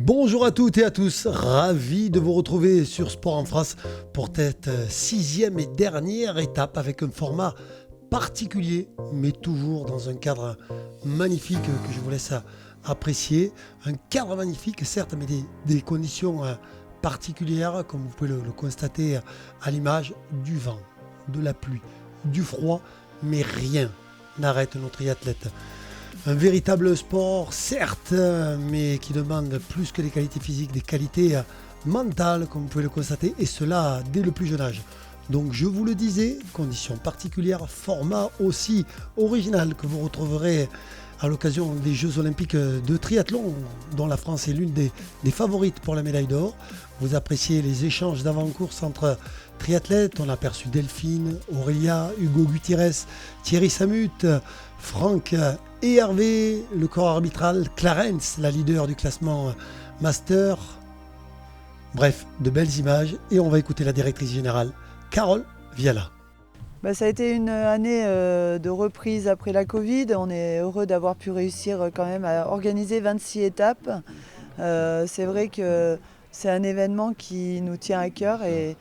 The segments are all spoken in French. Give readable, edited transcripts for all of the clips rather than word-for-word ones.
Bonjour à toutes et à tous, ravi de vous retrouver sur Sport en France pour cette sixième et dernière étape avec un format particulier, mais toujours dans un cadre magnifique que je vous laisse apprécier. Un cadre magnifique, certes, mais des conditions particulières, comme vous pouvez le constater à l'image, du vent, de la pluie, du froid, mais rien n'arrête nos triathlètes. Un véritable sport, certes, mais qui demande plus que des qualités physiques, des qualités mentales, comme vous pouvez le constater, et cela dès le plus jeune âge. Donc je vous le disais, conditions particulières, format aussi original que vous retrouverez à l'occasion des Jeux Olympiques de triathlon, dont la France est l'une des favorites pour la médaille d'or. Vous appréciez les échanges d'avant-course entre triathlètes. On a aperçu Delphine, Aurélia, Hugo Gutiérrez, Thierry Samut, Franck et Hervé, le corps arbitral, Clarence, la leader du classement Master. Bref, de belles images et on va écouter la directrice générale, Carole Viala. Ça a été une année de reprise après la Covid. On est heureux d'avoir pu réussir quand même à organiser 26 étapes. C'est vrai que c'est un événement qui nous tient à cœur et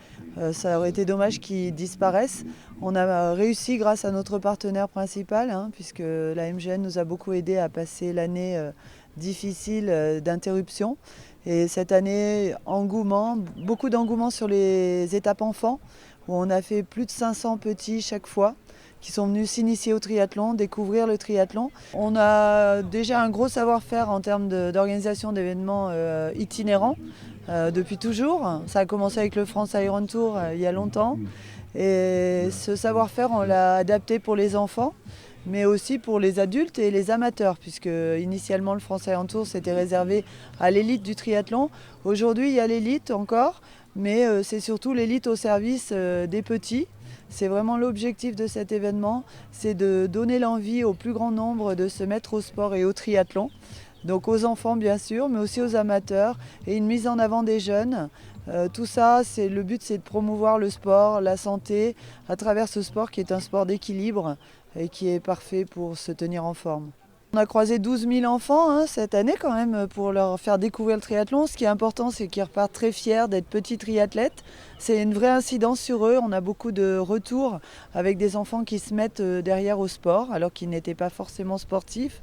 ça aurait été dommage qu'il disparaisse. On a réussi grâce à notre partenaire principal, puisque la MGN nous a beaucoup aidé à passer l'année difficile d'interruption. Et cette année, beaucoup d'engouement sur les étapes enfants, où on a fait plus de 500 petits chaque fois qui sont venus s'initier au triathlon, découvrir le triathlon. On a déjà un gros savoir-faire en termes d'organisation d'événements itinérants depuis toujours. Ça a commencé avec le France Iron Tour il y a longtemps. Et ce savoir-faire, on l'a adapté pour les enfants, mais aussi pour les adultes et les amateurs, puisque initialement le France Iron Tour c'était réservé à l'élite du triathlon. Aujourd'hui il y a l'élite encore, mais c'est surtout l'élite au service des petits. C'est vraiment l'objectif de cet événement, c'est de donner l'envie au plus grand nombre de se mettre au sport et au triathlon. Donc aux enfants bien sûr, mais aussi aux amateurs, et une mise en avant des jeunes. Tout ça, le but c'est de promouvoir le sport, la santé, à travers ce sport qui est un sport d'équilibre et qui est parfait pour se tenir en forme. On a croisé 12 000 enfants cette année quand même pour leur faire découvrir le triathlon. Ce qui est important, c'est qu'ils repartent très fiers d'être petits triathlètes. C'est une vraie incidence sur eux. On a beaucoup de retours avec des enfants qui se mettent derrière au sport alors qu'ils n'étaient pas forcément sportifs.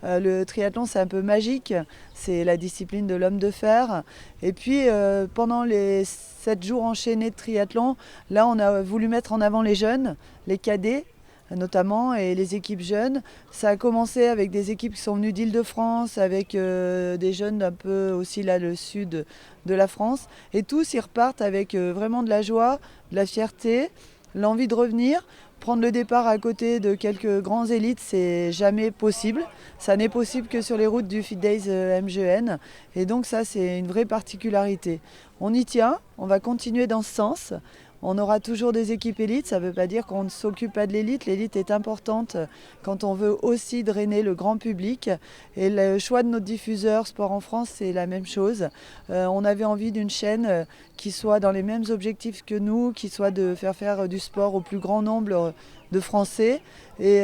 Le triathlon, c'est un peu magique, c'est la discipline de l'homme de fer. Et puis, pendant les 7 jours enchaînés de triathlon, là, on a voulu mettre en avant les jeunes, les cadets notamment, et les équipes jeunes. Ça a commencé avec des équipes qui sont venues d'Île-de-France, avec des jeunes d'un peu aussi là, le sud de la France. Et tous, ils repartent avec vraiment de la joie, de la fierté, l'envie de revenir. Prendre le départ à côté de quelques grands élites, c'est jamais possible. Ça n'est possible que sur les routes du Fit Days MGN. Et donc ça, c'est une vraie particularité. On y tient, on va continuer dans ce sens. On aura toujours des équipes élites, ça ne veut pas dire qu'on ne s'occupe pas de l'élite. L'élite est importante quand on veut aussi drainer le grand public. Et le choix de notre diffuseur Sport en France, c'est la même chose. On avait envie d'une chaîne qui soit dans les mêmes objectifs que nous, qui soit de faire du sport au plus grand nombre de Français. Et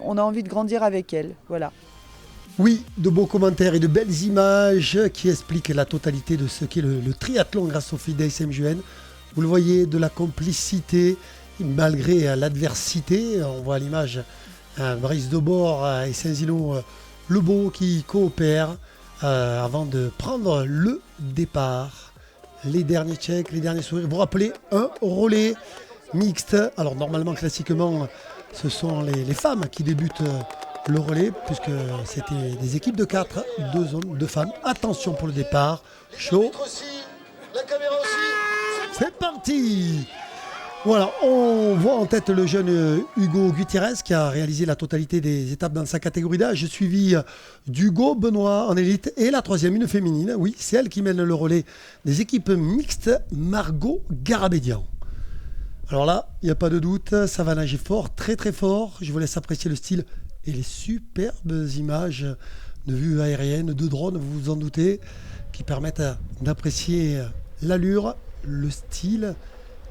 on a envie de grandir avec elle. Voilà. Oui, de beaux commentaires et de belles images qui expliquent la totalité de ce qu'est le triathlon grâce au Fit Days MGN. Vous le voyez, de la complicité malgré l'adversité. On voit à l'image Brice Debord et Saint-Zino-Lebeau qui coopèrent avant de prendre le départ. Les derniers checks, les derniers sourires. Vous vous rappelez, un relais mixte. Alors normalement, classiquement, ce sont les femmes qui débutent le relais puisque c'était des équipes de 4, 2 hommes, 2 femmes. Attention pour le départ. Chaud. La caméra aussi. C'est parti! Voilà, on voit en tête le jeune Hugo Gutiérrez qui a réalisé la totalité des étapes dans sa catégorie d'âge, suivi d'Hugo Benoît en élite et la troisième, une féminine. Oui, c'est elle qui mène le relais des équipes mixtes, Margot Garabédian. Alors là, il n'y a pas de doute, ça va nager fort, très très fort. Je vous laisse apprécier le style et les superbes images de vue aérienne, de drone, vous vous en doutez, qui permettent d'apprécier l'allure, le style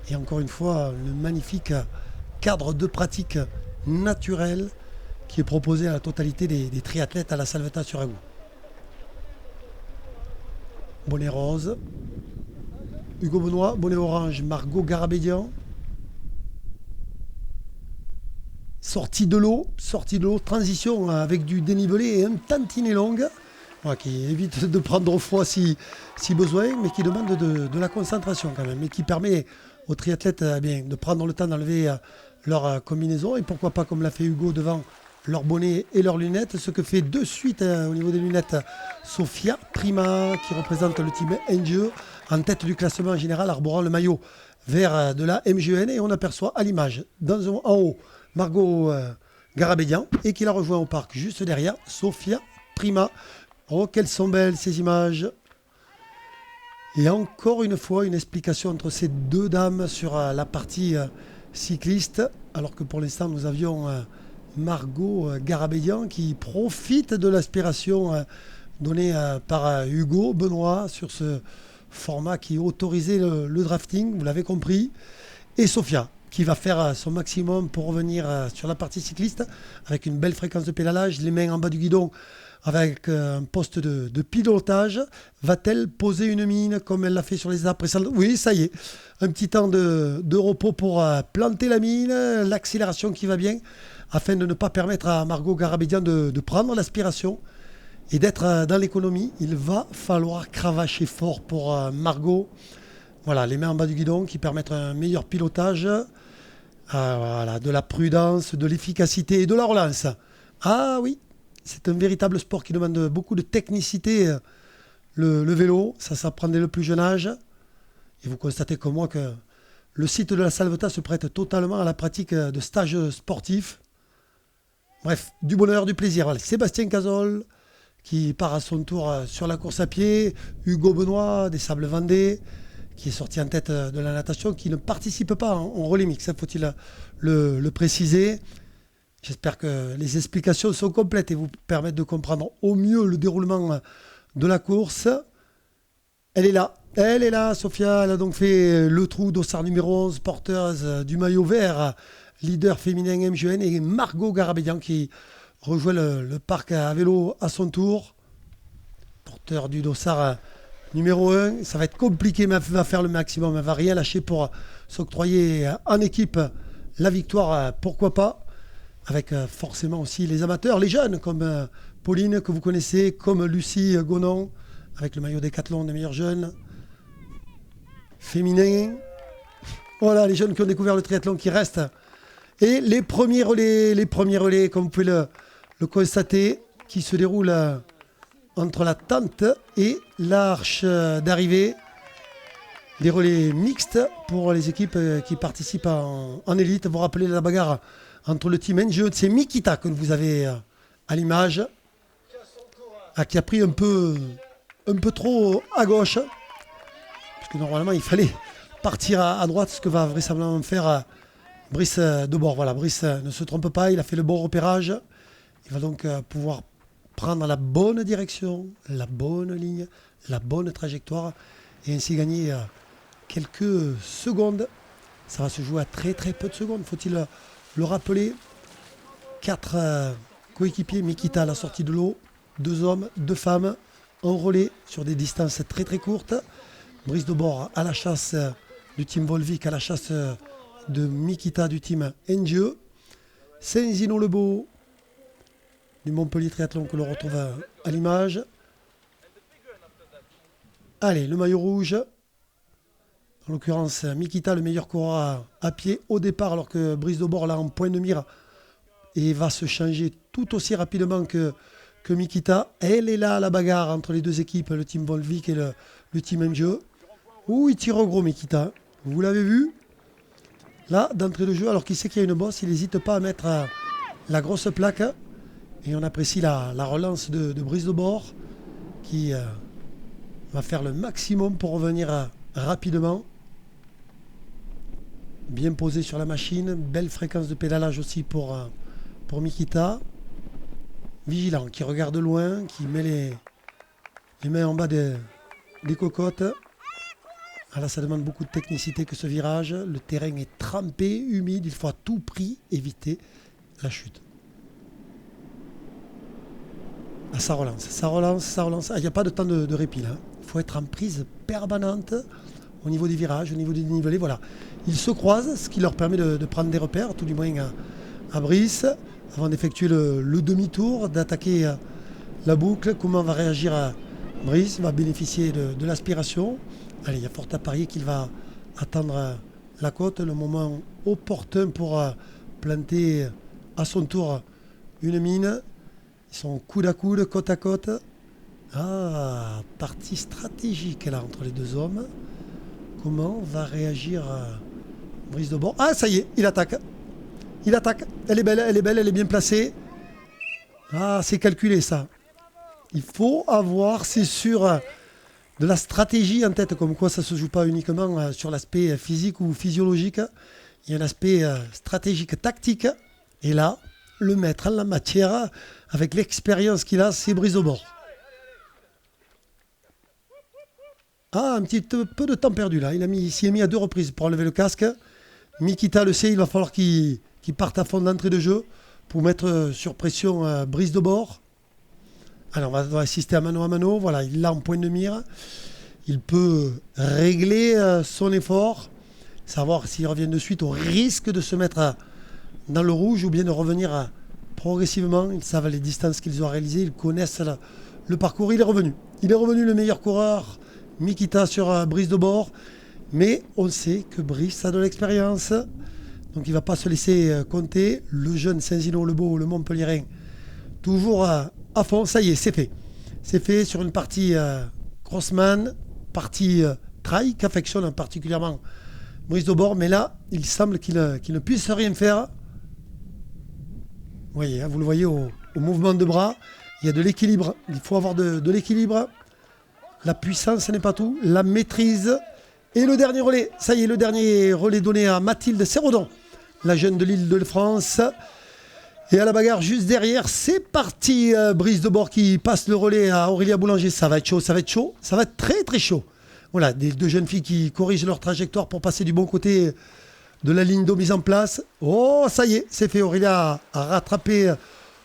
et encore une fois le magnifique cadre de pratique naturel qui est proposé à la totalité des triathlètes à la Salvetat sur Agou. bonnet rose. Hugo Benoît, bonnet orange, Margot Garabédian. Sortie de l'eau, transition avec du dénivelé et un tantinet longue. Voilà, qui évite de prendre froid si besoin, mais qui demande de la concentration quand même, et qui permet aux triathlètes de prendre le temps d'enlever leur combinaison, et pourquoi pas, comme l'a fait Hugo, devant leur bonnet et leurs lunettes, ce que fait de suite au niveau des lunettes Sofia Prima, qui représente le team NGE, en tête du classement général, arborant le maillot vert de la MGN, et on aperçoit à l'image, en haut, Margot Garabédian, et qui la rejoint au parc juste derrière, Sofia Prima. Oh, quelles sont belles ces images. Et encore une fois, une explication entre ces deux dames sur la partie cycliste, alors que pour l'instant, nous avions Margot Garabédian qui profite de l'aspiration donnée par Hugo Benoît sur ce format qui autorisait le drafting, vous l'avez compris, et Sofia qui va faire son maximum pour revenir sur la partie cycliste avec une belle fréquence de pédalage, les mains en bas du guidon, avec un poste de pilotage. Va-t-elle poser une mine comme elle l'a fait sur les étapes précédentes? Oui, ça y est. Un petit temps de repos pour planter la mine, l'accélération qui va bien, afin de ne pas permettre à Margot Garabédian de prendre l'aspiration et d'être dans l'économie. Il va falloir cravacher fort pour Margot. Voilà, les mains en bas du guidon qui permettent un meilleur pilotage, voilà, de la prudence, de l'efficacité et de la relance. Ah oui, c'est un véritable sport qui demande beaucoup de technicité, le vélo. Ça s'apprend dès le plus jeune âge. Et vous constatez comme moi que le site de la Salvetat se prête totalement à la pratique de stages sportifs. Bref, du bonheur, du plaisir. Voilà. Sébastien Cazol qui part à son tour sur la course à pied. Hugo Benoît des Sables Vendée qui est sorti en tête de la natation, qui ne participe pas en relais mix, faut-il le préciser. J'espère que les explications sont complètes et vous permettent de comprendre au mieux le déroulement de la course. Elle est là, Sofia. Elle a donc fait le trou dossard numéro 11, porteuse du maillot vert, leader féminin MGN, et Margot Garabédian qui rejoint le parc à vélo à son tour. Porteur du dossard numéro 1. Ça va être compliqué, mais elle va faire le maximum. Elle ne va rien lâcher pour s'octroyer en équipe la victoire, pourquoi pas. Avec forcément aussi les amateurs, les jeunes, comme Pauline, que vous connaissez, comme Lucie Gonon, avec le maillot Décathlon des meilleurs jeunes. Féminins. Voilà, les jeunes qui ont découvert le triathlon qui restent. Et les premiers relais, comme vous pouvez le constater, qui se déroulent entre la tente et l'arche d'arrivée. Des relais mixtes pour les équipes qui participent en élite. Vous vous rappelez la bagarre entre le team NGE, c'est Mikita que vous avez à l'image, qui a pris un peu trop à gauche, puisque normalement il fallait partir à droite, ce que va vraisemblablement faire Brice Debord. Voilà, Brice ne se trompe pas, il a fait le bon repérage. Il va donc pouvoir prendre la bonne direction, la bonne ligne, la bonne trajectoire, et ainsi gagner quelques secondes. Ça va se jouer à très très peu de secondes, faut-il le rappeler. 4 coéquipiers, Mikita à la sortie de l'eau, 2 hommes, 2 femmes, en relais sur des distances très très courtes. Brice Debord à la chasse du team Volvic, à la chasse de Mikita du team NGE. Saint-Zino-le-Beau du Montpellier Triathlon que l'on retrouve à l'image. Allez, le maillot rouge. En l'occurrence, Mikita, le meilleur coureur à pied au départ, alors que Brice Debord là en point de mire et va se changer tout aussi rapidement que Mikita. Elle est là à la bagarre entre les deux équipes, le team Volvic et le team MGE. Ouh, il tire au gros Mikita. Vous l'avez vu? Là, d'entrée de jeu, alors qu'il sait qu'il y a une bosse, il n'hésite pas à mettre la grosse plaque. Et on apprécie la relance de Brice Debord qui va faire le maximum pour revenir rapidement. Bien posé sur la machine, belle fréquence de pédalage aussi pour Mikita. Vigilant, qui regarde loin, qui met les mains en bas des cocottes. Ah là, ça demande beaucoup de technicité que ce virage. Le terrain est trempé, humide, il faut à tout prix éviter la chute. Ah, ça relance. Ah, il n'y a pas de temps de répit là. Il faut être en prise permanente au niveau des virages, au niveau des dénivelés. Voilà. Ils se croisent, ce qui leur permet de prendre des repères, tout du moins à Brice, avant d'effectuer le demi-tour, d'attaquer la boucle. Comment va réagir Brice? Va bénéficier de l'aspiration. Allez, il y a fort à parier qu'il va attendre la côte, le moment opportun pour planter à son tour une mine. Ils sont coude à coude, côte à côte. Ah, partie stratégique là entre les deux hommes. Comment va réagir Brice de Bord? Ah, ça y est, il attaque. Il attaque. Elle est belle, elle est bien placée. Ah, c'est calculé ça. Il faut avoir, c'est sûr, de la stratégie en tête, comme quoi ça ne se joue pas uniquement sur l'aspect physique ou physiologique. Il y a un aspect stratégique, tactique. Et là, le maître en la matière, avec l'expérience qu'il a, c'est Brice de Bord. Ah, un petit peu de temps perdu là. Il s'y est mis à 2 reprises pour enlever le casque. Mikita le sait, il va falloir qu'il parte à fond d'entrée de jeu pour mettre sur pression Brice de Bord. Alors on va assister à mano. Voilà, il l'a en point de mire. Il peut régler son effort, savoir s'il revient de suite au risque de se mettre dans le rouge ou bien de revenir progressivement. Ils savent les distances qu'ils ont réalisées, ils connaissent le parcours. Il est revenu. Il est revenu le meilleur coureur. Mikita sur Brice de Bord. Mais on sait que Brice a de l'expérience. Donc il ne va pas se laisser compter. Le jeune Saint-Zino-le-Beau, le Montpellierin, toujours à fond. Ça y est, c'est fait. C'est fait sur une partie crossman, partie trail, qu'affectionne particulièrement Brice de Bord. Mais là, il semble qu'il ne puisse rien faire. Vous le voyez au mouvement de bras. Il y a de l'équilibre. Il faut avoir de l'équilibre. La puissance, ce n'est pas tout. La maîtrise. Et le dernier relais. Ça y est, le dernier relais donné à Mathilde Serrodon, la jeune de l'Île-de-France. Et à la bagarre juste derrière, c'est parti. Brice de Bord qui passe le relais à Aurélia Boulanger. Ça va être chaud. Ça va être très très chaud. Voilà, des 2 jeunes filles qui corrigent leur trajectoire pour passer du bon côté de la ligne d'eau mise en place. Oh, ça y est, c'est fait. Aurélia a rattrapé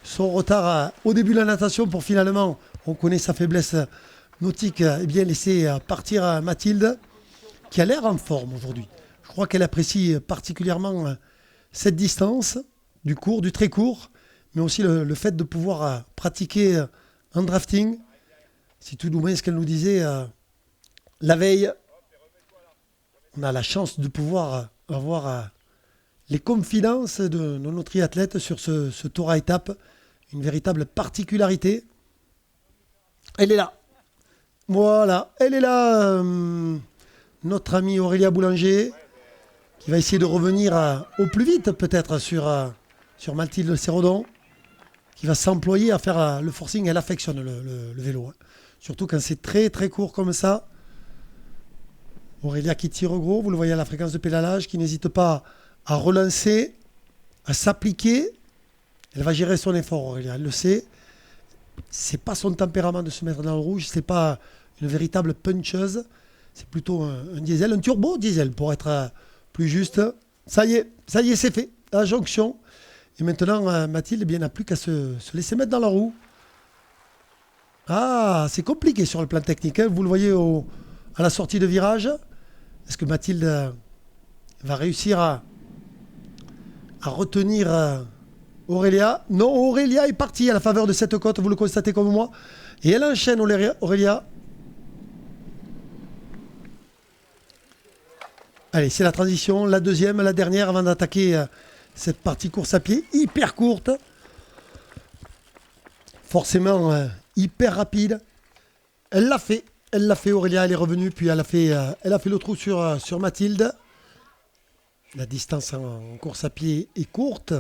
son retard au début de la natation pour finalement, on connaît sa faiblesse nautique, laisser partir Mathilde, qui a l'air en forme aujourd'hui. Je crois qu'elle apprécie particulièrement cette distance, du court, du très court, mais aussi le fait de pouvoir pratiquer en drafting. C'est tout du moins ce qu'elle nous disait la veille. On a la chance de pouvoir avoir les confidences de nos triathlètes sur ce tour à étapes. Une véritable particularité. Elle est là. Voilà, elle est là. Notre amie Aurélia Boulanger, qui va essayer de revenir au plus vite peut-être sur Mathilde Serrodon, qui va s'employer à faire le forcing. Elle affectionne le vélo, hein. Surtout quand c'est très très court comme ça. Aurélia qui tire gros, vous le voyez à la fréquence de pédalage, qui n'hésite pas à relancer, à s'appliquer. Elle va gérer son effort, Aurélia, elle le sait. C'est pas son tempérament de se mettre dans le rouge, c'est pas une véritable puncheuse. C'est plutôt un diesel, un turbo diesel pour être plus juste. Ça y est, c'est fait. La jonction. Et maintenant, Mathilde n'a plus qu'à se laisser mettre dans la roue. Ah, c'est compliqué sur le plan technique, hein. Vous le voyez à la sortie de virage. Est-ce que Mathilde va réussir à retenir Aurélia? Non, Aurélia est partie à la faveur de cette côte, vous le constatez comme moi. Et elle enchaîne Aurélia. Allez, c'est la transition, la deuxième, la dernière, avant d'attaquer cette partie course à pied, hyper courte. Forcément, hyper rapide. Elle l'a fait, Aurélia, elle est revenue, puis elle a fait le trou sur Mathilde. La distance en course à pied est courte.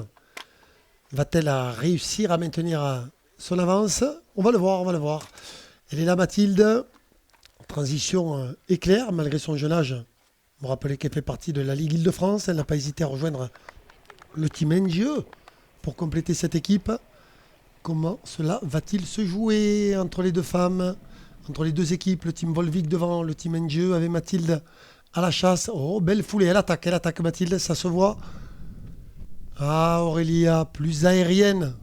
Va-t-elle réussir à maintenir son avance? On va le voir. Elle est là, Mathilde. Transition éclair, malgré son jeune âge. Vous me rappelez qu'elle fait partie de la Ligue Île-de-France. Elle n'a pas hésité à rejoindre le team NGE pour compléter cette équipe. Comment cela va-t-il se jouer entre les deux femmes, entre les deux équipes? Le team Volvic devant le team NGE avec Mathilde à la chasse. Oh, belle foulée. Elle attaque Mathilde, ça se voit. Ah, Aurélia, plus aérienne.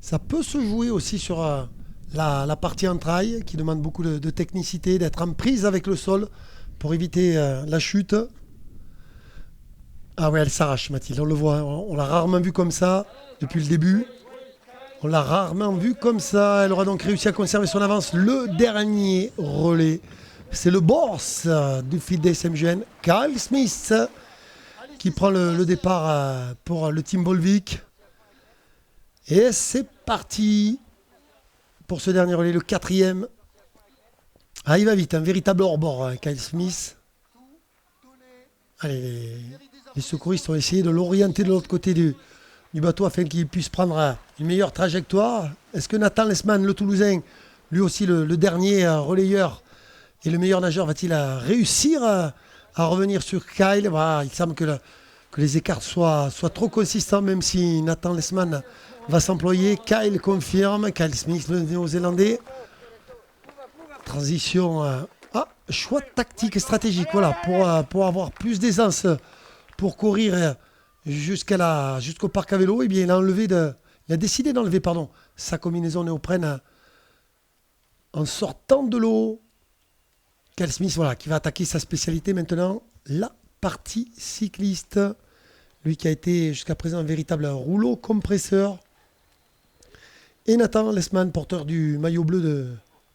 Ça peut se jouer aussi sur la partie entraille qui demande beaucoup de technicité, d'être en prise avec le sol pour éviter la chute. Ah ouais, elle s'arrache, Mathilde, on le voit, on l'a rarement vu comme ça depuis le début. On l'a rarement vu comme ça. Elle aura donc réussi à conserver son avance. Le dernier relais, c'est le boss du Field Day SMGN, Kyle Smith, qui prend le départ pour le Team Volvic. Et c'est parti pour ce dernier relais, le 4e. Ah, il va vite, un véritable hors-bord, Kyle Smith. Allez, les secouristes ont essayé de l'orienter de l'autre côté du bateau afin qu'il puisse prendre une meilleure trajectoire. Est-ce que Nathan Lesman, le Toulousain, lui aussi le dernier relayeur et le meilleur nageur, va-t-il réussir à revenir sur Kyle? Voilà, il semble que les écarts soient trop consistants, même si Nathan Lesman va s'employer. Kyle confirme, Kyle Smith, le Néo-Zélandais. Transition, choix tactique, stratégique, voilà, pour avoir plus d'aisance pour courir jusqu'au parc à vélo. Eh bien, il a décidé d'enlever sa combinaison néoprène en sortant de l'eau. Kyle Smith, voilà, qui va attaquer sa spécialité maintenant, la partie cycliste. Lui qui a été jusqu'à présent un véritable rouleau compresseur. Et Nathan Lesman, porteur du maillot bleu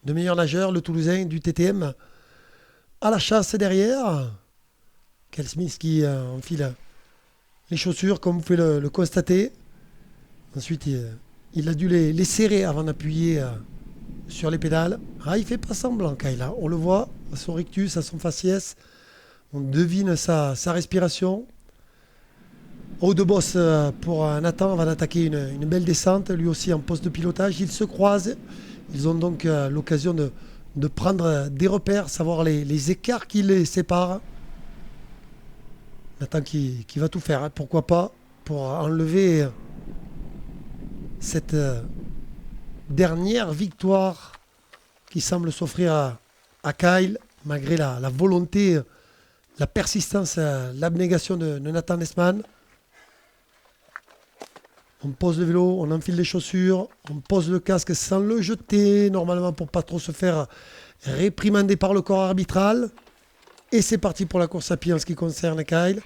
de meilleur nageur, le Toulousain du TTM, à la chasse derrière. Kyle Smith qui enfile les chaussures, comme vous pouvez le constater. Ensuite, il a dû les serrer avant d'appuyer sur les pédales. Ah, il fait pas semblant, Kyle. Hein. On le voit à son rictus, à son faciès. On devine sa respiration. Haut de bosse pour Nathan, va attaquer une belle descente, lui aussi en poste de pilotage. Ils se croisent. Ils ont donc l'occasion de prendre des repères, savoir les écarts qui les séparent. Nathan qui va tout faire, hein, pourquoi pas, pour enlever cette dernière victoire qui semble s'offrir à Kyle, malgré la volonté, la persistance, l'abnégation de Nathan Lesman. On pose le vélo, on enfile les chaussures, on pose le casque sans le jeter, normalement pour pas trop se faire réprimander par le corps arbitral. Et c'est parti pour la course à pied en ce qui concerne Kyle.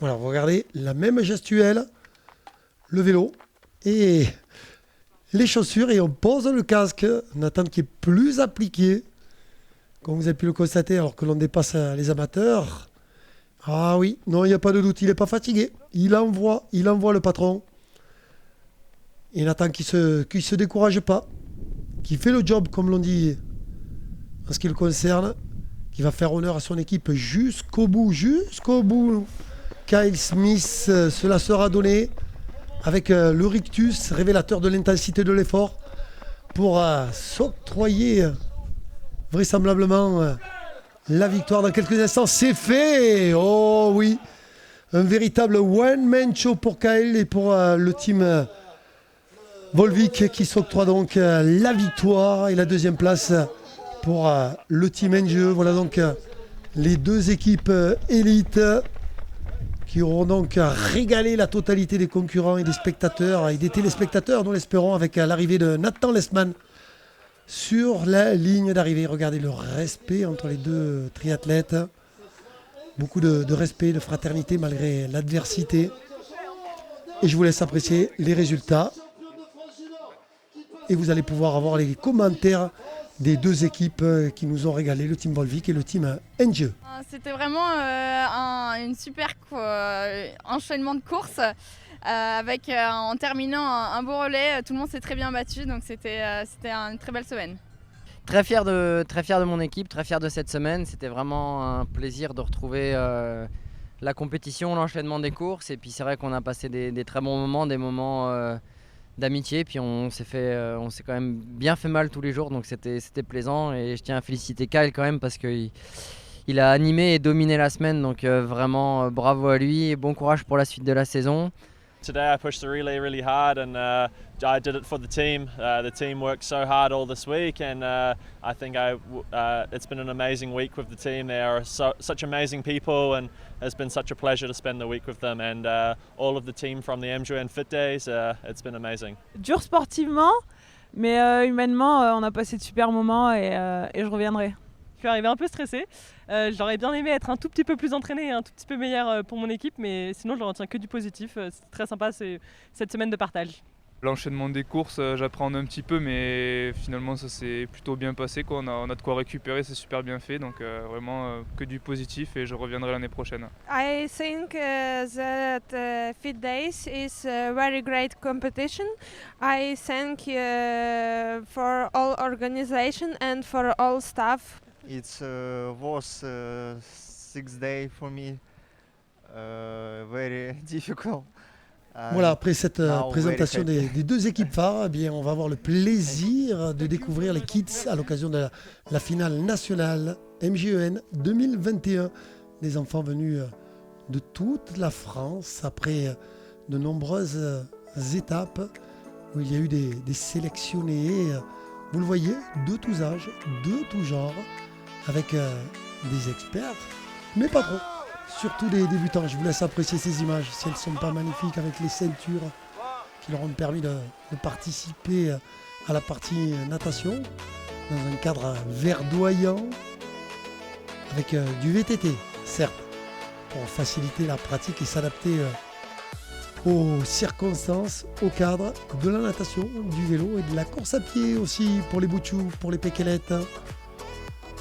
Voilà, regardez, la même gestuelle, le vélo et les chaussures, et on pose le casque. Nathan qui est plus appliqué, comme vous avez pu le constater, alors que l'on dépasse les amateurs. Ah oui, non, il n'y a pas de doute, il n'est pas fatigué. Il envoie le patron. Et Nathan qui se décourage pas, qui fait le job, comme l'on dit, en ce qui le concerne, qui va faire honneur à son équipe jusqu'au bout. Kyle Smith, cela sera donné avec le rictus, révélateur de l'intensité de l'effort, pour s'octroyer vraisemblablement la victoire dans quelques instants. C'est fait! Oh oui! Un véritable one-man show pour Kyle et pour le team Volvic qui s'octroie donc la victoire et la deuxième place pour le team NGE. Voilà donc les deux équipes élites qui auront donc régalé la totalité des concurrents et des spectateurs et des téléspectateurs, nous l'espérons, avec l'arrivée de Nathan Lesman sur la ligne d'arrivée. Regardez le respect entre les deux triathlètes. Beaucoup de respect, de fraternité malgré l'adversité. Et je vous laisse apprécier les résultats. Et vous allez pouvoir avoir les commentaires des deux équipes qui nous ont régalé, le team Volvic et le team NGE. C'était vraiment une super enchaînement de courses avec en terminant un beau relais, tout le monde s'est très bien battu, donc c'était une très belle semaine. Très fier de mon équipe, très fier de cette semaine. C'était vraiment un plaisir de retrouver la compétition, l'enchaînement des courses. Et puis c'est vrai qu'on a passé des très bons moments, des moments d'amitié. Puis on s'est quand même bien fait mal tous les jours, donc c'était plaisant. Et je tiens à féliciter Kyle quand même parce qu'il a animé et dominé la semaine. Donc vraiment bravo à lui et bon courage pour la suite de la saison. Today I pushed the relay really hard and I did it for the team. The team worked so hard all this week and I think it's been an amazing week with the team. They are such amazing people and it's been such a pleasure to spend the week with them and all of the team from the MGN Fit Days. It's been amazing. Dur sportivement, Mais humainement, on a passé de super moments et je reviendrai. Je suis arrivée un peu stressée. J'aurais bien aimé être un tout petit peu plus entraînée et un tout petit peu meilleure pour mon équipe, mais sinon je ne retiens que du positif. C'était très sympa cette semaine de partage. L'enchaînement des courses, j'appréhende un petit peu, mais finalement ça s'est plutôt bien passé, quoi. On a de quoi récupérer, c'est super bien fait, donc vraiment que du positif et je reviendrai l'année prochaine. I think that Fit Days is a very great competition. I thank for all organization and for all staff. It was 6 days for me, very difficult. Voilà, après cette présentation des deux équipes phares, eh bien, on va avoir le plaisir de découvrir les kids à l'occasion de la finale nationale MJEN 2021. Des enfants venus de toute la France après de nombreuses étapes où il y a eu des sélectionnés, vous le voyez, de tous âges, de tous genres, avec des experts, mais pas trop. Surtout des débutants. Je vous laisse apprécier ces images, si elles ne sont pas magnifiques, avec les ceintures qui leur ont permis de participer à la partie natation dans un cadre verdoyant avec du VTT, certes, pour faciliter la pratique et s'adapter aux circonstances, au cadre de la natation, du vélo et de la course à pied aussi pour les boutchous, pour les péquelettes.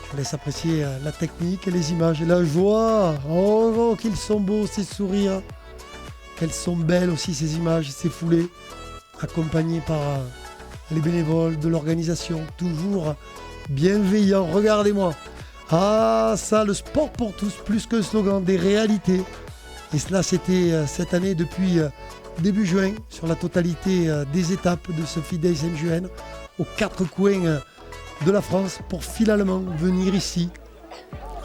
Je vous laisse apprécier la technique et les images et la joie. Oh, qu'ils sont beaux ces sourires. Qu'elles sont belles aussi ces images, ces foulées, accompagnées par les bénévoles de l'organisation, toujours bienveillants. Regardez-moi. Ah, ça, le sport pour tous, plus qu'un slogan, des réalités. Et cela, c'était cette année depuis début juin, sur la totalité des étapes de ce Fit Days MJEN, aux 4 coins de la France, pour finalement venir ici,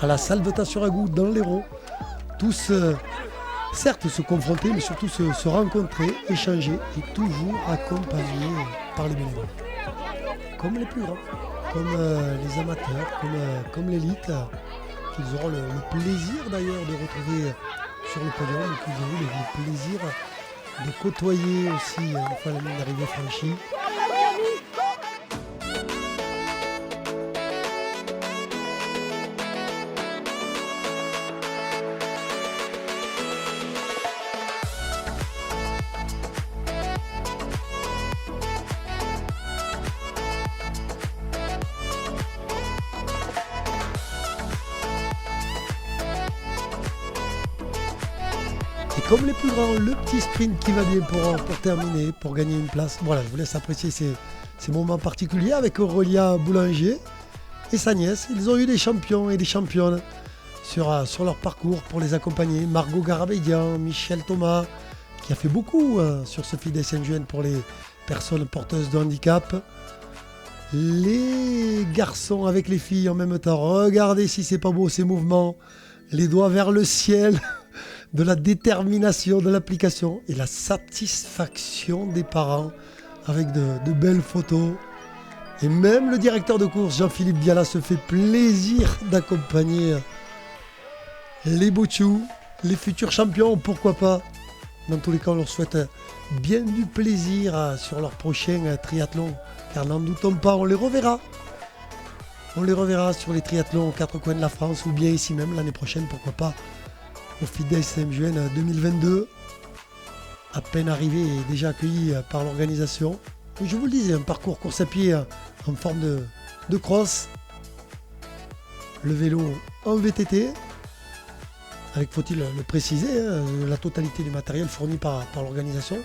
à la Salvetat-sur-Agout, dans l'Hérault, tous certes se confronter, mais surtout se rencontrer, échanger, et toujours accompagnés par les bénévoles. Comme les plus grands, comme les amateurs, comme l'élite, qu'ils auront le plaisir d'ailleurs de retrouver sur le podium, et qu'ils auront le plaisir de côtoyer aussi une fois la ligne d'arrivée franchie. Et comme les plus grands, le petit sprint qui va bien pour terminer, pour gagner une place. Voilà, je vous laisse apprécier ces moments particuliers avec Aurélia Boulanger et sa nièce. Ils ont eu des champions et des championnes sur leur parcours pour les accompagner. Margot Garabédian, Michel Thomas, qui a fait beaucoup sur ce Fit Days MJEN pour les personnes porteuses de handicap. Les garçons avec les filles en même temps. Regardez si c'est pas beau ces mouvements. Les doigts vers le ciel. De la détermination, de l'application et la satisfaction des parents avec de belles photos. Et même le directeur de course, Jean-Philippe Diala, se fait plaisir d'accompagner les boutchous, les futurs champions, pourquoi pas. Dans tous les cas, on leur souhaite bien du plaisir sur leur prochain triathlon, car n'en doutons pas, on les reverra. On les reverra sur les triathlons aux 4 coins de la France, ou bien ici même l'année prochaine, pourquoi pas. Au Fit Days MJEN 2022, à peine arrivé et déjà accueilli par l'organisation. Je vous le disais, un parcours course à pied en forme de cross, le vélo en VTT, avec, faut-il le préciser, la totalité du matériel fourni par l'organisation.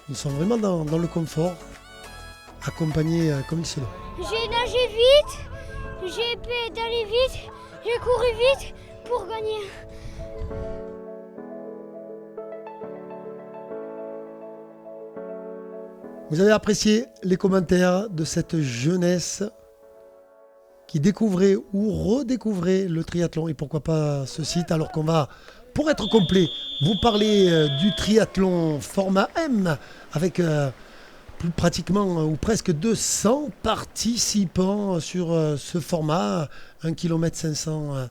Ils sont vraiment dans le confort, accompagnés comme il se doit. J'ai nagé vite, j'ai pédalé vite, j'ai couru vite pour gagner. Vous avez apprécié les commentaires de cette jeunesse qui découvrait ou redécouvrait le triathlon et pourquoi pas ce site, alors qu'on va, pour être complet, vous parler du triathlon format M avec plus pratiquement ou presque 200 participants sur ce format, 1 km 500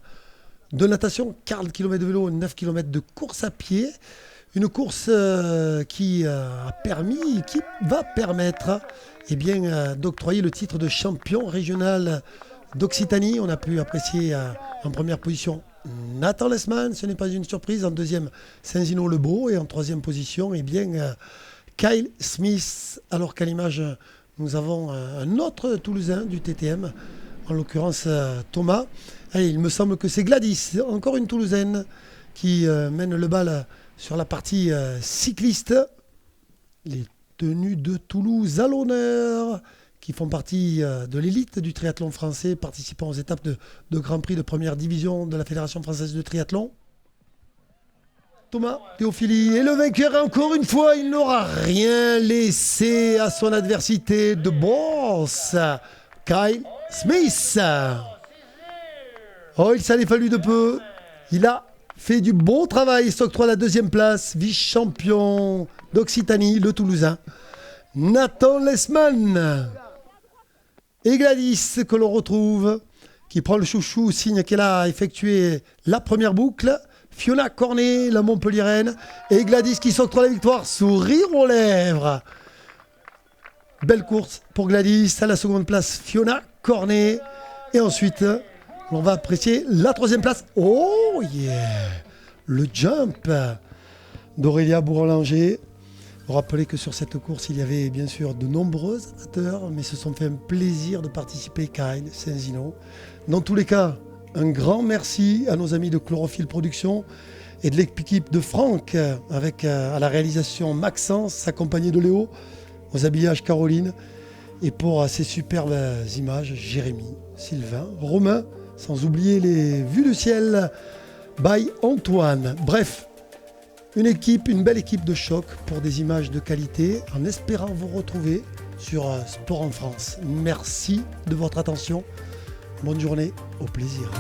de natation, 40 km de vélo, 9 km de course à pied. Une course qui va permettre d'octroyer le titre de champion régional d'Occitanie. On a pu apprécier en première position Nathan Lesman, ce n'est pas une surprise. En deuxième, Saint-Zino-le-Beau. Et en troisième position, Kyle Smith. Alors qu'à l'image, nous avons un autre Toulousain du TTM, en l'occurrence Thomas. Allez, il me semble que c'est Gladys, encore une Toulousaine, qui mène le bal sur la partie cycliste. Les tenues de Toulouse à l'honneur, qui font partie de l'élite du triathlon français, participant aux étapes de Grand Prix de première division de la Fédération française de triathlon. Thomas Théophili est le vainqueur. Encore une fois, il n'aura rien laissé à son adversité de boss, Kyle Smith. Oh, il s'en est fallu de peu. Il a fait du bon travail. Il s'octroie la deuxième place, vice-champion d'Occitanie, le Toulousain Nathan Lesman. Et Gladys, que l'on retrouve, qui prend le chouchou, signe qu'elle a effectué la première boucle. Fiona Cornet, la Montpelliéraine. Et Gladys qui s'octroie la victoire, sourire aux lèvres. Belle course pour Gladys. À la seconde place, Fiona Cornet. Et ensuite, on va apprécier la troisième place. Oh yeah! Le jump d'Aurélia Bourlanger. Rappelez que sur cette course, il y avait bien sûr de nombreux amateurs, mais se sont fait un plaisir de participer, Kyle, Saint-Zino. Dans tous les cas, un grand merci à nos amis de Chlorophylle Production et de l'équipe de Franck, avec à la réalisation Maxence, accompagné de Léo, aux habillages Caroline, et pour ces superbes images, Jérémy, Sylvain, Romain, sans oublier les vues du ciel by Antoine. Bref, une belle équipe de choc pour des images de qualité, en espérant vous retrouver sur Sport en France. Merci de votre attention. Bonne journée, au plaisir.